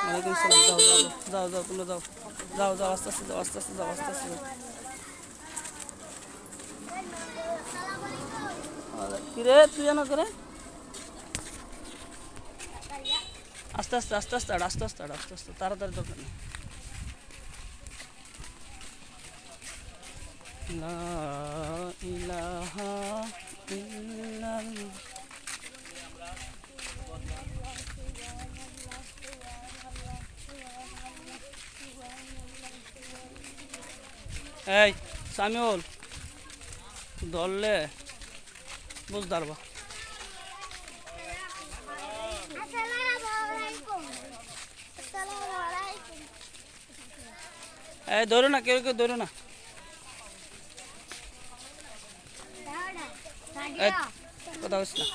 ওয়ালাইকুম সালাম। যাও যাও যাও যাও, তোমরা যাও যাও যাও, আস্তে আস্তে যাও, আস্তে আস্তে যাও, আস্তে আস্তে যাও। কিরে তুই জানো করে আস্তে আস্তে আস্তে আস্তে আস্তে আস্তে আস্তে আস্তে, তাড়াতাড়ি দরকার নেই। লা ইলাহা ইল্লাল্লাহ। এই সামিউল ধরলে বুঝতে পারবা। এই ধরো না, কেউ কেউ ধরো না। কথা হচ্ছে না।